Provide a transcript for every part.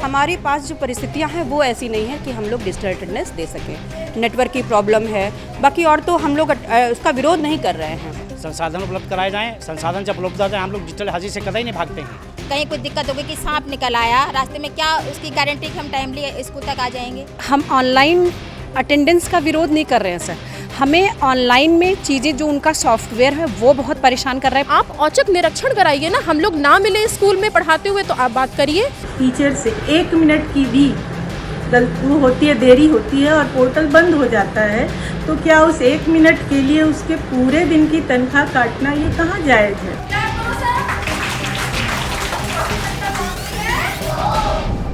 हमारे पास जो परिस्थितियां हैं वो ऐसी नहीं है कि हम लोग डिजिटल अटेंडेंस दे सकें। नेटवर्क की प्रॉब्लम है, बाकी और तो हम लोग उसका विरोध नहीं कर रहे हैं। संसाधन उपलब्ध कराए जाएँ, संसाधन जब उपलब्ध हो जाए हम लोग डिजिटल हाजिरी से कतई नहीं भागते हैं। कहीं कुछ दिक्कत होगी कि सांप निकल आया रास्ते में, क्या उसकी गारंटी कि हम टाइमली स्कूल तक आ जाएंगे? हम ऑनलाइन अटेंडेंस का विरोध नहीं कर रहे हैं सर, हमें ऑनलाइन में चीज़ें जो उनका सॉफ्टवेयर है वो बहुत परेशान कर रहा है। आप औचक निरीक्षण कराइए ना, हम लोग ना मिले स्कूल में पढ़ाते हुए तो आप बात करिए। टीचर से 1 मिनट की भी गलती होती है, देरी होती है और पोर्टल बंद हो जाता है, तो क्या उस 1 मिनट के लिए उसके पूरे दिन की तनख्वाह काटना ये कहाँ जायज़ है?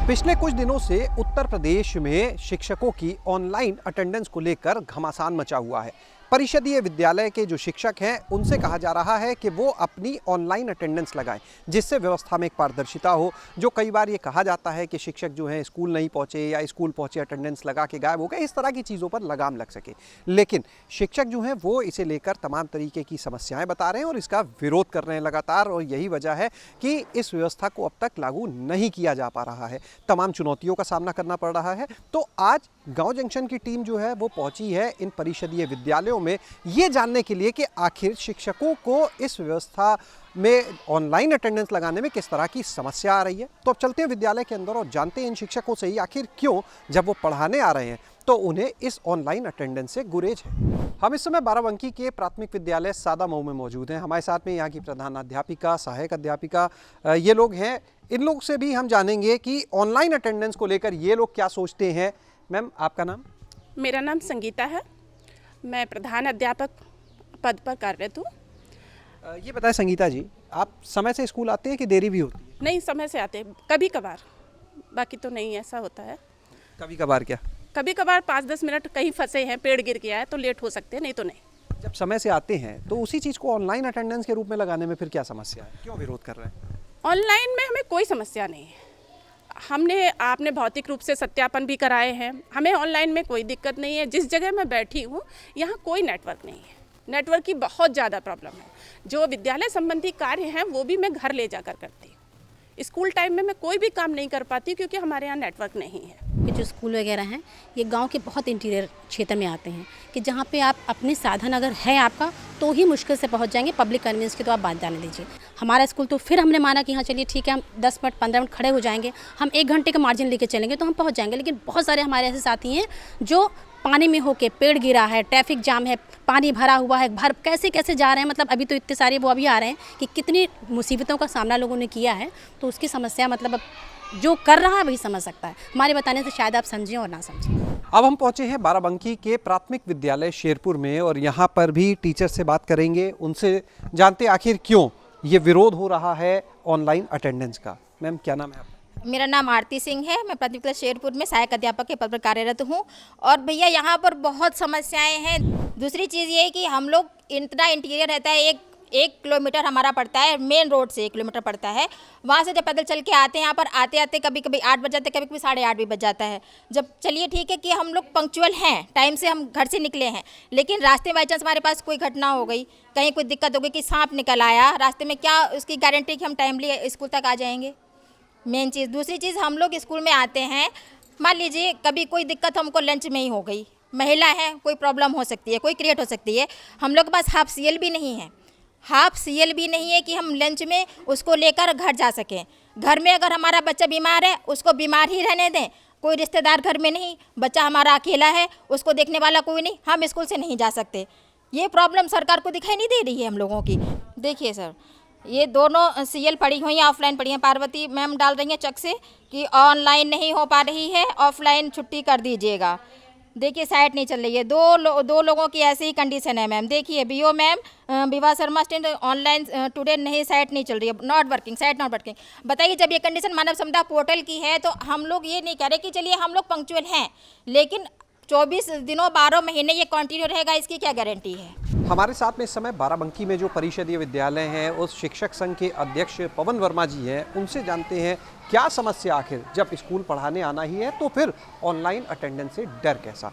पिछले कुछ दिनों से उत्तर प्रदेश में शिक्षकों की ऑनलाइन अटेंडेंस को लेकर घमासान मचा हुआ है। परिषदीय विद्यालय के जो शिक्षक हैं उनसे कहा जा रहा है कि वो अपनी ऑनलाइन अटेंडेंस लगाएं, जिससे व्यवस्था में एक पारदर्शिता हो। जो कई बार ये कहा जाता है कि शिक्षक जो हैं स्कूल नहीं पहुंचे या स्कूल पहुंचे अटेंडेंस लगा के गायब हो गए, इस तरह की चीज़ों पर लगाम लग सके। लेकिन शिक्षक जो हैं वो इसे लेकर तमाम तरीके की समस्याएं बता रहे हैं और इसका विरोध कर रहे हैं लगातार, और यही वजह है कि इस व्यवस्था को अब तक लागू नहीं किया जा पा रहा है। तमाम चुनौतियों का सामना करना पड़ रहा है। तो आज गांव जंक्शन की टीम जो है वो पहुंची है इन परिषदीय विद्यालयों में ये जानने के लिए कि आखिर शिक्षकों को इस व्यवस्था में ऑनलाइन अटेंडेंस लगाने में किस तरह की समस्या आ रही है। तो अब चलते हैं विद्यालय के अंदर और जानते हैं इन शिक्षकों से ही आखिर क्यों जब वो पढ़ाने आ रहे हैं तो उन्हें इस ऑनलाइन अटेंडेंस से गुरेज है। हम इस समय बाराबंकी के प्राथमिक विद्यालय सादा मऊ में मौजूद हैं। हमारे साथ में यहाँ की प्रधानाध्यापिका, सहायक अध्यापिका ये लोग हैं। इन लोग से भी हम जानेंगे कि ऑनलाइन अटेंडेंस को लेकर ये लोग क्या सोचते हैं। मैम, आपका नाम? मेरा नाम संगीता है, मैं प्रधान अध्यापक पद पर कार्यरत हूँ। ये बताएं संगीता जी, आप समय से स्कूल आते हैं कि देरी भी होती है? नहीं, समय से आते हैं, कभी कभार, बाकी तो नहीं ऐसा होता है। कभी कभार क्या? कभी कभार 5-10 मिनट कहीं फंसे हैं, पेड़ गिर गया है तो लेट हो सकते हैं, नहीं तो नहीं। जब समय से आते हैं तो उसी चीज़ को ऑनलाइन अटेंडेंस के रूप में लगाने में फिर क्या समस्या है, क्यों विरोध कर रहे हैं? ऑनलाइन में हमें कोई समस्या नहीं है, आपने भौतिक रूप से सत्यापन भी कराए हैं, हमें ऑनलाइन में कोई दिक्कत नहीं है। जिस जगह मैं बैठी हूँ यहाँ कोई नेटवर्क नहीं है, नेटवर्क की बहुत ज़्यादा प्रॉब्लम है। जो विद्यालय संबंधी कार्य हैं वो भी मैं घर ले जाकर करती हूँ। स्कूल टाइम में मैं कोई भी काम नहीं कर पाती क्योंकि हमारे यहाँ नेटवर्क नहीं है। ये जो स्कूल वगैरह हैं ये गांव के बहुत इंटीरियर क्षेत्र में आते हैं कि जहाँ पे आप अपने साधन अगर है आपका तो ही मुश्किल से पहुँच जाएंगे। पब्लिक कन्वीनियंस की तो आप बात जाने दीजिए। हमारा स्कूल तो फिर हमने माना कि हाँ चलिए ठीक है, हम 10 मिनट 15 मिनट खड़े हो जाएंगे, हम 1 घंटे का मार्जिन लेके चलेंगे तो हम पहुँच जाएंगे। लेकिन बहुत सारे हमारे ऐसे साथी हैं जो पानी में होके, पेड़ गिरा है, ट्रैफिक जाम है, पानी भरा हुआ है, कैसे कैसे जा रहे हैं। मतलब अभी तो इतने सारे वो अभी आ रहे हैं कि कितनी मुसीबतों का सामना लोगों ने किया है। तो उसकी समस्या मतलब अब जो कर रहा है वही समझ सकता है, हमारे बताने से शायद आप समझें और ना समझें। अब हम पहुंचे हैं बाराबंकी के प्राथमिक विद्यालय शेरपुर में और यहाँ पर भी टीचर से बात करेंगे, उनसे जानते आखिर क्यों ये विरोध हो रहा है ऑनलाइन अटेंडेंस का। मैम, क्या नाम है आपका? मेरा नाम आरती सिंह है, मैं प्राथमिक विद्यालय शेरपुर में सहायक अध्यापक के पद पर कार्यरत हूँ। और भैया यहाँ पर बहुत समस्याएं हैं। दूसरी चीज़ ये है कि हम लोग इतना इंटीरियर रहता है, एक किलोमीटर हमारा पड़ता है, मेन रोड से 1 किलोमीटर पड़ता है। वहाँ से जब पैदल चल के आते हैं यहाँ पर आते आते कभी कभी 8 बज जाते, कभी कभी 8:30 भी बज जाता है। जब चलिए ठीक है कि हम लोग पंक्चुअल हैं, टाइम से हम घर से निकले हैं, लेकिन रास्ते बाई चांस हमारे पास कोई घटना हो गई, कहीं कोई दिक्कत हो गई कि सांप निकल आया रास्ते में, क्या उसकी गारंटी कि हम टाइमली स्कूल तक आ जाएंगे? मेन चीज़। दूसरी चीज़, हम लोग स्कूल में आते हैं, मान लीजिए कभी कोई दिक्कत हमको लंच में ही हो गई, महिला है, कोई प्रॉब्लम हो सकती है, कोई क्रिएट हो सकती है। हम लोग के पास हाफ CL भी नहीं है, हाफ CL भी नहीं है कि हम लंच में उसको लेकर घर जा सकें। घर में अगर हमारा बच्चा बीमार है उसको बीमार ही रहने दें, कोई रिश्तेदार घर में नहीं, बच्चा हमारा अकेला है, उसको देखने वाला कोई नहीं, हम स्कूल से नहीं जा सकते। ये प्रॉब्लम सरकार को दिखाई नहीं दे रही है हम लोगों की। देखिए सर, ये दोनों CL पड़ी हुई हैं, ऑफलाइन पड़ी हैं। पार्वती मैम डाल रही हैं चेक से कि ऑनलाइन नहीं हो पा रही है, ऑफलाइन छुट्टी कर दीजिएगा। देखिए साइट नहीं चल रही है। दो लोगों की ऐसी ही कंडीशन है मैम। देखिए BO मैम विवाह शर्मा स्टूडेंट ऑनलाइन टुडे नहीं, साइट नहीं चल रही है, not working, site not working. बताइए, जब ये कंडीशन मानव क्षमता पोर्टल की है तो हम लोग ये नहीं कह रहे कि चलिए हम लोग पंक्चुअल हैं, लेकिन 24 दिनों 12 महीने ये कंटिन्यू रहेगा, इसकी क्या गारंटी है? हमारे साथ में इस समय बाराबंकी में जो परिषदीय विद्यालय हैं उस शिक्षक संघ के अध्यक्ष पवन वर्मा जी हैं, उनसे जानते हैं क्या समस्या आखिर जब स्कूल पढ़ाने आना ही है तो फिर ऑनलाइन अटेंडेंस से डर कैसा?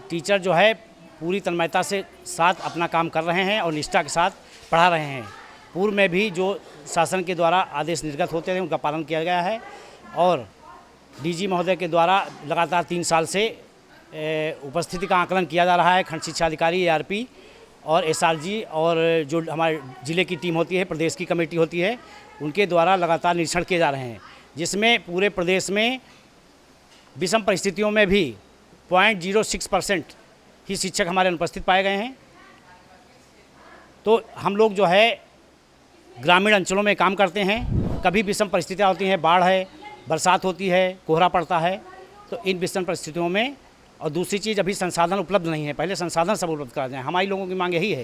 टीचर जो है पूरी तन्मयता से साथ अपना काम कर रहे हैं और निष्ठा के साथ पढ़ा रहे हैं। पूर्व में भी जो शासन के द्वारा आदेश निर्गत होते थे उनका पालन किया गया है और डीजी महोदय के द्वारा लगातार 3 साल से उपस्थिति का आकलन किया जा रहा है। खंड शिक्षा अधिकारी ARP और SRG और जो हमारे ज़िले की टीम होती है, प्रदेश की कमेटी होती है, उनके द्वारा लगातार निरीक्षण किए जा रहे हैं, जिसमें पूरे प्रदेश में विषम परिस्थितियों में भी 0.06% ही शिक्षक हमारे अनुपस्थित पाए गए हैं। तो हम लोग जो है ग्रामीण अंचलों में काम करते हैं, कभी विषम परिस्थितियाँ होती हैं, बाढ़ है, बरसात होती है, कोहरा पड़ता है, तो इन विषम परिस्थितियों में। और दूसरी चीज़, अभी संसाधन उपलब्ध नहीं है, पहले संसाधन सब उपलब्ध करा जाएँ। हमारी लोगों की मांग यही है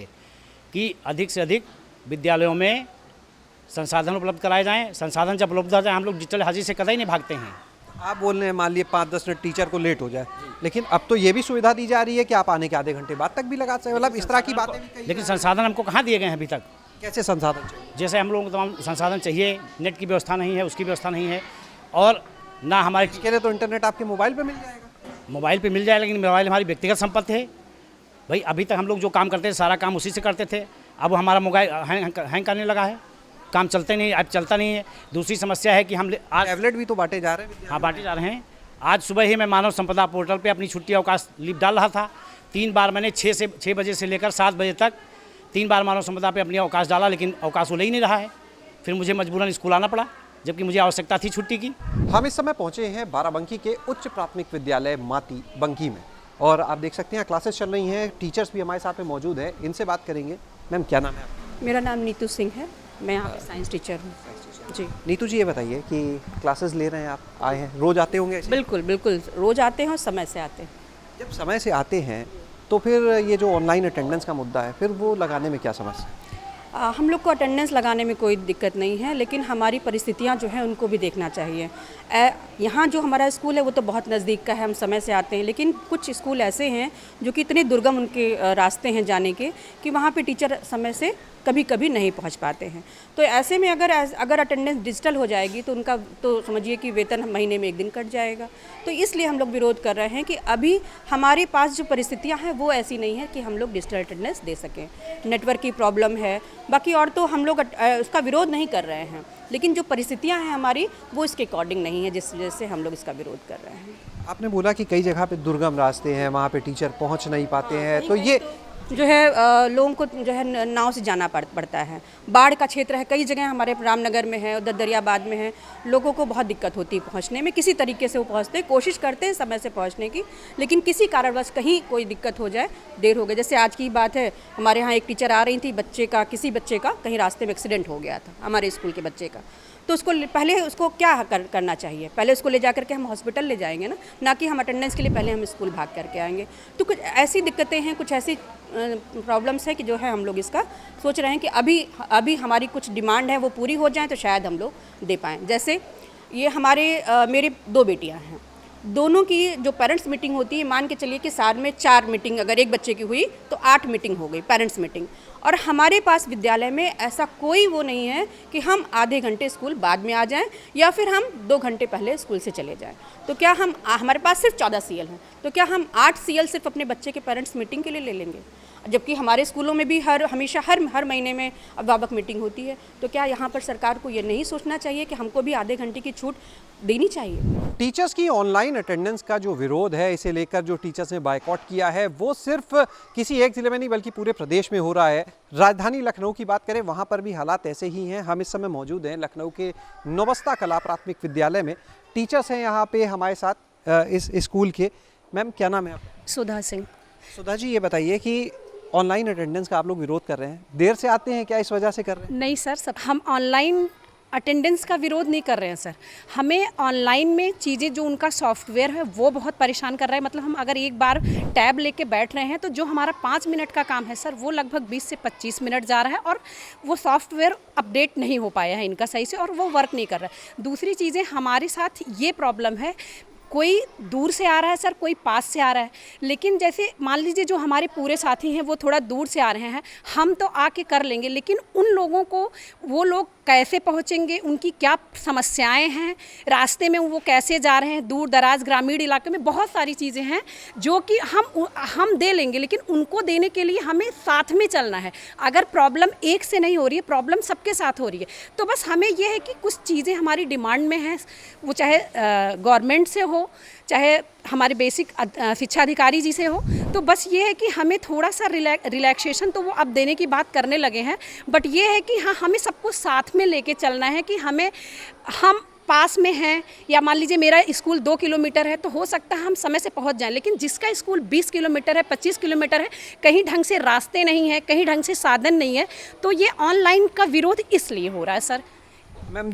कि अधिक से अधिक विद्यालयों में संसाधन उपलब्ध कराए जाएँ। संसाधन जब उपलब्ध हो जाए, हम लोग डिजिटल हाजिरी से कतई नहीं भागते हैं। आप बोल रहे हैं मान लिए 5-10 मिनट टीचर को लेट हो जाए, लेकिन अब तो ये भी सुविधा दी जा रही है कि आप आने के आधे घंटे बाद तक भी लगा सकते हैं, मतलब इस तरह की बातें भी कही। लेकिन संसाधन हमको कहाँ दिए गए हैं अभी तक? कैसे संसाधन चाहिए? जैसे हम लोगों को तमाम संसाधन चाहिए, नेट की व्यवस्था नहीं है, उसकी व्यवस्था नहीं है, और ना हमारे इसके लिए तो इंटरनेट आपके मोबाइल पे मिल जाएगा। मोबाइल पे मिल जाए, लेकिन मोबाइल हमारी व्यक्तिगत संपत्ति है भाई। अभी तक हम लोग जो काम करते थे, सारा काम उसी से करते थे। अब हमारा मोबाइल हैंग करने लगा है, काम चलते नहीं, अब चलता नहीं है। दूसरी समस्या है कि हम आज टैबलेट भी तो बांटे जा रहे हैं। हाँ, बांटे जा रहे हैं। आज सुबह ही मैं मानव संपदा पोर्टल पे अपनी छुट्टी अवकाश लीव डाल रहा था। 3 बार मैंने 6 बजे से लेकर 7 बजे तक 3 बार मानव संपदा पे अपनी अवकाश डाला, लेकिन अवकाश वो ले ही नहीं रहा है। फिर मुझे मजबूरन स्कूल आना पड़ा, जबकि मुझे आवश्यकता थी छुट्टी की। हम इस समय पहुंचे हैं बाराबंकी के उच्च प्राथमिक विद्यालय माती बंकी में, और आप देख सकते हैं क्लासेस चल रही हैं। टीचर्स भी हमारे साथ में मौजूद हैं, इनसे बात करेंगे। मैम, क्या नाम है आपका? मेरा नाम नीतू सिंह है, मैं यहाँ पे साइंस टीचर हूँ जी। नीतू जी, ये बताइए कि क्लासेस ले रहे हैं, आप आए हैं, रोज आते होंगे ऐसे? बिल्कुल बिल्कुल, रोज़ आते हैं और समय से आते हैं। जब समय से आते हैं तो फिर ये जो ऑनलाइन अटेंडेंस का मुद्दा है, फिर वो लगाने में क्या समस्या है? हम लोग को अटेंडेंस लगाने में कोई दिक्कत नहीं है, लेकिन हमारी परिस्थितियां जो हैं उनको भी देखना चाहिए। यहाँ जो हमारा स्कूल है वो तो बहुत नज़दीक का है, हम समय से आते हैं, लेकिन कुछ स्कूल ऐसे हैं जो कि इतने दुर्गम उनके रास्ते हैं जाने के कि वहाँ पे टीचर समय से कभी कभी नहीं पहुँच पाते हैं। तो ऐसे में अगर अटेंडेंस डिजिटल हो जाएगी तो उनका तो समझिए कि वेतन महीने में 1 दिन कट जाएगा। तो इसलिए हम लोग विरोध कर रहे हैं कि अभी हमारे पास जो परिस्थितियाँ हैं वो ऐसी नहीं है कि हम लोग डिजिटल अटेंडेंस दे सकें। नेटवर्क की प्रॉब्लम है, बाकी और तो हम लोग उसका विरोध नहीं कर रहे हैं, लेकिन जो परिस्थितियाँ हैं हमारी वो इसके अकॉर्डिंग नहीं है, जिस वजह से हम लोग इसका विरोध कर रहे हैं। आपने बोला कि कई जगह पे दुर्गम रास्ते हैं, वहाँ पे टीचर पहुँच नहीं पाते हैं, तो ये जो है लोगों को जो है नाव से जाना पड़ता है। बाढ़ का क्षेत्र है, कई जगह हमारे रामनगर में है, उधर दरियाबाद में है, लोगों को बहुत दिक्कत होती है पहुंचने में। किसी तरीके से वो पहुंचते, कोशिश करते हैं समय से पहुंचने की, लेकिन किसी कारणवश कहीं कोई दिक्कत हो जाए, देर हो गई। जैसे आज की बात है, हमारे यहाँ एक टीचर आ रही थी, किसी बच्चे का कहीं रास्ते में एक्सीडेंट हो गया था, हमारे स्कूल के बच्चे का। तो पहले उसको क्या करना चाहिए? पहले उसको ले जा करके हम हॉस्पिटल ले जाएंगे ना कि हम अटेंडेंस के लिए पहले हम स्कूल भाग करके आएंगे। तो कुछ ऐसी दिक्कतें हैं, कुछ ऐसी प्रॉब्लम्स है कि जो है हम लोग इसका सोच रहे हैं कि अभी हमारी कुछ डिमांड है वो पूरी हो जाए तो शायद हम लोग दे पाएँ। जैसे ये मेरे 2 बेटियाँ हैं, दोनों की जो पेरेंट्स मीटिंग होती है, मान के चलिए कि साल में 4 मीटिंग अगर एक बच्चे की हुई तो 8 मीटिंग हो गई, पेरेंट्स मीटिंग। और हमारे पास विद्यालय में ऐसा कोई वो नहीं है कि हम आधे घंटे स्कूल बाद में आ जाएं या फिर हम 2 घंटे पहले स्कूल से चले जाएं। तो क्या हमारे पास सिर्फ 14 CL हैं, तो क्या हम 8 CL सिर्फ अपने बच्चे के पेरेंट्स मीटिंग के लिए ले लेंगे? जबकि हमारे स्कूलों में भी हमेशा हर महीने में अभिभावक मीटिंग होती है। तो क्या यहाँ पर सरकार को ये नहीं सोचना चाहिए कि हमको भी आधे घंटे की छूट देनी चाहिए? टीचर्स की ऑनलाइन अटेंडेंस का जो विरोध है, इसे लेकर जो टीचर्स ने बायकॉट किया है, वो सिर्फ किसी एक ज़िले में नहीं बल्कि पूरे प्रदेश में हो रहा है। राजधानी लखनऊ की बात करें, वहाँ पर भी हालात ऐसे ही हैं। हम इस समय मौजूद हैं लखनऊ के नौबस्ता कला प्राथमिक विद्यालय में। टीचर्स हैं यहाँ पे हमारे साथ इस स्कूल के। मैम, क्या नाम है आपका? सुधा सिंह। सुधा जी, ये बताइए कि ऑनलाइन अटेंडेंस का आप लोग विरोध कर रहे हैं, देर से आते हैं क्या, इस वजह से कर रहे हैं? नहीं सर, हम ऑनलाइन अटेंडेंस का विरोध नहीं कर रहे हैं सर। हमें ऑनलाइन में चीज़ें जो उनका सॉफ्टवेयर है वो बहुत परेशान कर रहा है। मतलब हम अगर एक बार टैब लेके बैठ रहे हैं तो जो हमारा 5 मिनट का काम है सर, वो लगभग 20 से 25 मिनट जा रहा है और वो सॉफ्टवेयर अपडेट नहीं हो पाया है इनका सही से, और वो वर्क नहीं कर रहा है। दूसरी चीज़ें हमारे साथ ये प्रॉब्लम है, कोई दूर से आ रहा है सर, कोई पास से आ रहा है। लेकिन जैसे मान लीजिए जो हमारे पूरे साथी हैं वो थोड़ा दूर से आ रहे हैं, हम तो आके कर लेंगे, लेकिन उन लोगों को वो लोग कैसे पहुंचेंगे, उनकी क्या समस्याएं हैं, रास्ते में वो कैसे जा रहे हैं, दूर दराज ग्रामीण इलाके में बहुत सारी चीज़ें हैं जो कि हम दे लेंगे, लेकिन उनको देने के लिए हमें साथ में चलना है। अगर प्रॉब्लम एक से नहीं हो रही है, प्रॉब्लम सबके साथ हो रही है, तो बस हमें यह है कि कुछ चीज़ें हमारी डिमांड में हैं, वो चाहे गवर्नमेंट से हो, चाहे हमारे बेसिक शिक्षा अधिकारी जी से हो, तो बस ये है कि हमें थोड़ा सा रिलैक्सेशन तो वो अब देने की बात करने लगे हैं, बट ये है कि हाँ, हमें सबको साथ में लेके चलना है कि हम पास में हैं, या मान लीजिए मेरा स्कूल 2 किलोमीटर है, तो हो सकता है हम समय से पहुंच जाएं, लेकिन जिसका स्कूल 20 किलोमीटर है, 25 किलोमीटर है, कहीं ढंग से रास्ते नहीं है, कहीं ढंग से साधन नहीं है, तो ये ऑनलाइन का विरोध इसलिए हो रहा है सर। मैम,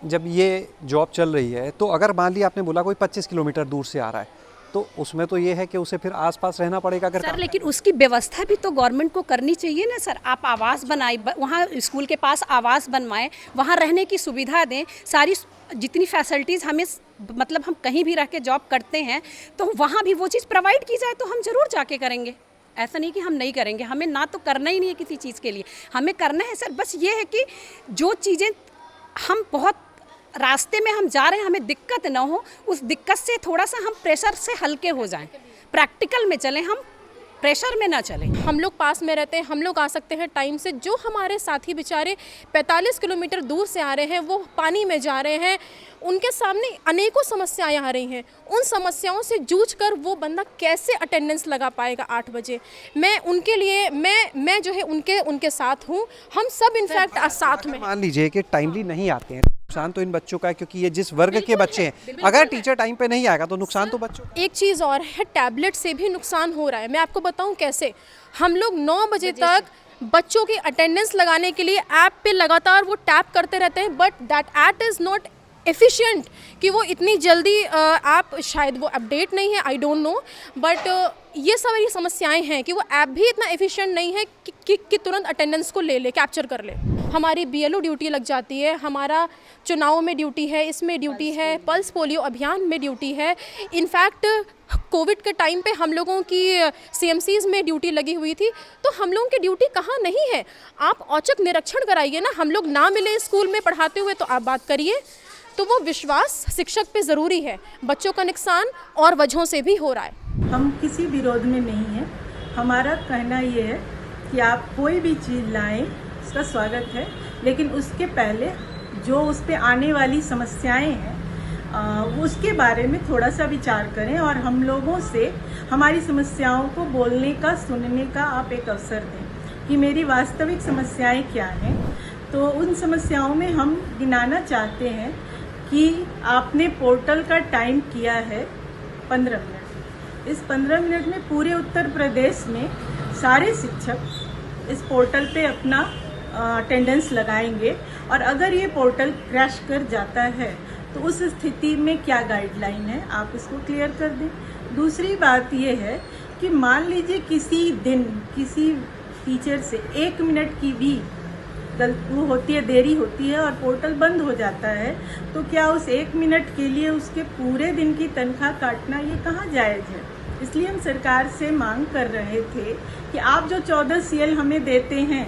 जब ये जॉब चल रही है, तो अगर मान लिया आपने बोला कोई 25 किलोमीटर दूर से आ रहा है, तो उसमें तो ये है कि उसे फिर आसपास रहना पड़ेगा अगर सर, लेकिन उसकी व्यवस्था भी तो गवर्नमेंट को करनी चाहिए ना सर। आप आवास बनाए, वहाँ स्कूल के पास आवास बनवाएं, वहाँ रहने की सुविधा दें, सारी जितनी फैसिलिटीज़ हमें, मतलब हम कहीं भी रह के जॉब करते हैं तो वहाँ भी वो चीज़ प्रोवाइड की जाए तो हम ज़रूर जाके करेंगे। ऐसा नहीं कि हम नहीं करेंगे, हमें ना तो करना ही नहीं है किसी चीज़ के लिए, हमें करना है सर। बस ये है कि जो चीज़ें हम बहुत रास्ते में हम जा रहे हैं, हमें दिक्कत ना हो, उस दिक्कत से थोड़ा सा हम प्रेशर से हल्के हो जाएं, प्रैक्टिकल में चलें, हम प्रेशर में ना चलें। हम लोग पास में रहते हैं, हम लोग आ सकते हैं टाइम से। जो हमारे साथी बेचारे 45 किलोमीटर दूर से आ रहे हैं, वो पानी में जा रहे हैं, उनके सामने अनेकों समस्याएं आ रही हैं। उन समस्याओं से जूझकर वो बंदा कैसे अटेंडेंस लगा पाएगा 8 बजे। मैं उनके लिए मैं जो है उनके साथ हूँ। हम सब इनफैक्ट साथ में। मान लीजिए कि टाइमली नहीं आते हैं, नुकसान तो इन बच्चों का है, क्योंकि ये जिस वर्ग के बच्चे हैं, अगर टीचर टाइम पे नहीं आएगा तो नुकसान तो बच्चों का। एक चीज़ और है, टैबलेट से भी नुकसान हो रहा है। मैं आपको बताऊं कैसे। हम लोग 9 बजे तक बच्चों की अटेंडेंस लगाने के लिए ऐप पे लगातार वो टैप करते रहते हैं, but that app is not efficient कि वो इतनी जल्दी ऐप, शायद वो अपडेट नहीं है, आई डोंट नो, बट ये सारी समस्याएं हैं कि वो ऐप भी इतना एफिशिएंट नहीं है कि तुरंत अटेंडेंस को ले ले, कैप्चर कर ले। हमारी BLO ड्यूटी लग जाती है, हमारा चुनाव में ड्यूटी है, इसमें ड्यूटी है, पल्स पोलियो अभियान में ड्यूटी है। इनफैक्ट कोविड के टाइम पे हम लोगों की CMCs में ड्यूटी लगी हुई थी, तो हम लोगों की ड्यूटी कहाँ नहीं है। आप औचक निरीक्षण कराइए ना, हम लोग ना मिले स्कूल में पढ़ाते हुए तो आप बात करिए। तो वो विश्वास शिक्षक पे ज़रूरी है। बच्चों का नुकसान और वजहों से भी हो रहा है। हम किसी विरोध में नहीं हैं। हमारा कहना ये है कि आप कोई भी चीज़ लाएं, उसका स्वागत है, लेकिन उसके पहले जो उस पर आने वाली समस्याएं हैं उसके बारे में थोड़ा सा विचार करें, और हम लोगों से हमारी समस्याओं को बोलने का, सुनने का आप एक अवसर दें कि मेरी वास्तविक समस्याएं क्या हैं। तो उन समस्याओं में हम गिनाना चाहते हैं कि आपने पोर्टल का टाइम किया है 15 मिनट। इस 15 मिनट में पूरे उत्तर प्रदेश में सारे शिक्षक इस पोर्टल पे अपना अटेंडेंस लगाएंगे, और अगर ये पोर्टल क्रैश कर जाता है तो उस स्थिति में क्या गाइडलाइन है, आप इसको क्लियर कर दें। दूसरी बात ये है कि मान लीजिए किसी दिन किसी टीचर से 1 मिनट की भी वो होती है, देरी होती है और पोर्टल बंद हो जाता है, तो क्या उस 1 मिनट के लिए उसके पूरे दिन की तनख्वाह काटना ये कहाँ जायज़ है। इसलिए हम सरकार से मांग कर रहे थे कि आप जो 14 CL हमें देते हैं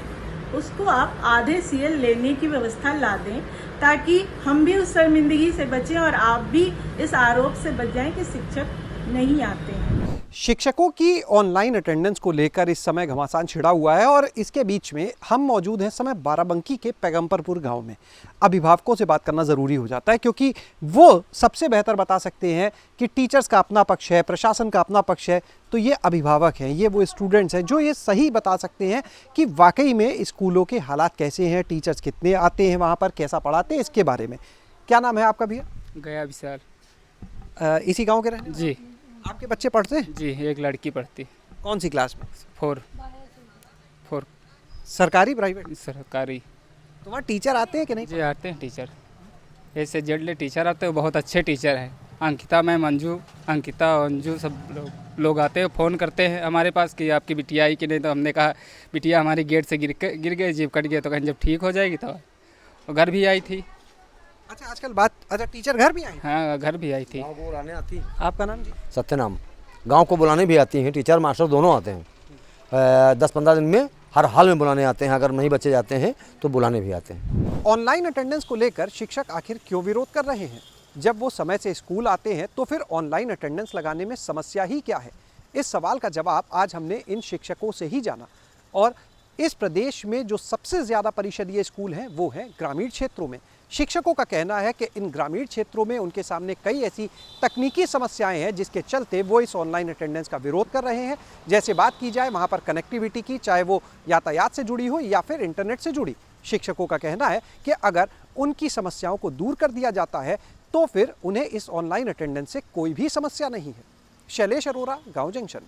उसको आप आधे CL लेने की व्यवस्था ला दें, ताकि हम भी उस शर्मिंदगी से बचें और आप भी इस आरोप से बच जाएं कि शिक्षक नहीं आते हैं। शिक्षकों की ऑनलाइन अटेंडेंस को लेकर इस समय घमासान छिड़ा हुआ है, और इसके बीच में हम मौजूद हैं समय बाराबंकी के पैगंबरपुर गांव में। अभिभावकों से बात करना ज़रूरी हो जाता है, क्योंकि वो सबसे बेहतर बता सकते हैं कि टीचर्स का अपना पक्ष है, प्रशासन का अपना पक्ष है। तो ये अभिभावक हैं, ये वो स्टूडेंट्स हैं जो ये सही बता सकते हैं कि वाकई में स्कूलों के हालात कैसे हैं, टीचर्स कितने आते हैं वहाँ पर, कैसा पढ़ाते हैं, इसके बारे में। क्या नाम है आपका भैया? गया विशाल। इसी गाँव के रहे जी। आपके बच्चे पढ़ते हैं? जी, एक लड़की पढ़ती। कौन सी क्लास में? 4। सरकारी, प्राइवेट? सरकारी। तो वहाँ टीचर आते हैं कि नहीं? जी आते हैं टीचर, ऐसे जेडले टीचर आते हैं, बहुत अच्छे टीचर हैं। अंकिता मैम, अंकिता अंजू सब लोग आते हैं, फ़ोन करते हैं हमारे पास कि आपकी बिटिया आई कि नहीं। तो हमने कहा बिटिया हमारी गेट से गिर गई, जीप कट गया। तो कहीं जब ठीक हो जाएगी तो घर भी आई थी। अच्छा, आजकल बात, अच्छा टीचर घर भी आए? हाँ, घर भी आई थी। गाँव को बुलाने आती। आपका नाम जी? सत्यनाम। गांव को बुलाने भी आती हैं, टीचर मास्टर दोनों आते हैं। 10-15 दिन में हर हाल में बुलाने आते हैं, अगर नहीं बच्चे जाते हैं तो बुलाने भी आते हैं। ऑनलाइन अटेंडेंस को लेकर शिक्षक आखिर क्यों विरोध कर रहे हैं? जब वो समय से स्कूल आते हैं तो फिर ऑनलाइन अटेंडेंस लगाने में समस्या ही क्या है? इस सवाल का जवाब आज हमने इन शिक्षकों से ही जाना। और इस प्रदेश में जो सबसे ज़्यादा परिषदीय स्कूल हैं वो हैं ग्रामीण क्षेत्रों में। शिक्षकों का कहना है कि इन ग्रामीण क्षेत्रों में उनके सामने कई ऐसी तकनीकी समस्याएं हैं जिसके चलते वो इस ऑनलाइन अटेंडेंस का विरोध कर रहे हैं। जैसे बात की जाए वहाँ पर कनेक्टिविटी की, चाहे वो यातायात से जुड़ी हो या फिर इंटरनेट से जुड़ी। शिक्षकों का कहना है कि अगर उनकी समस्याओं को दूर कर दिया जाता है तो फिर उन्हें इस ऑनलाइन अटेंडेंस से कोई भी समस्या नहीं है। शैलेश अरोरा, गाँव जंक्शन।